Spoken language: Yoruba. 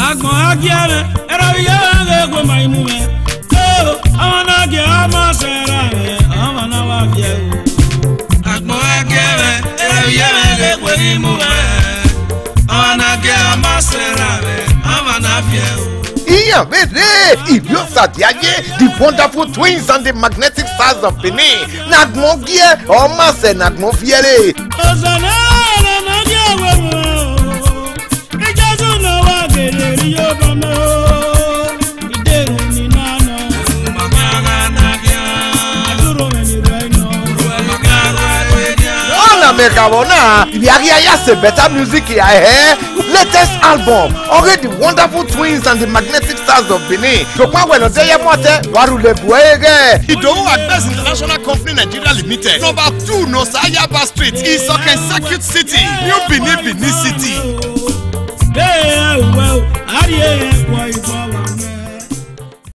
Nagbongie era yanga go my mume. Oh, I wanna get ama sera me. I wanna walk you. Nagbongie era yanga go my mume. I wanna get ama sera me. I wanna feel. The wonderful twins and the magnetic stars of Benin. Nagbongie or Master Nagbongie. Better music here. Latest album. Already the wonderful twins and the magnetic stars of Benin. Idowu Agbes International Company Nigeria Limited. Number 2 Nosayaba Street, Isoke Circuit City, New Benin, Benin City.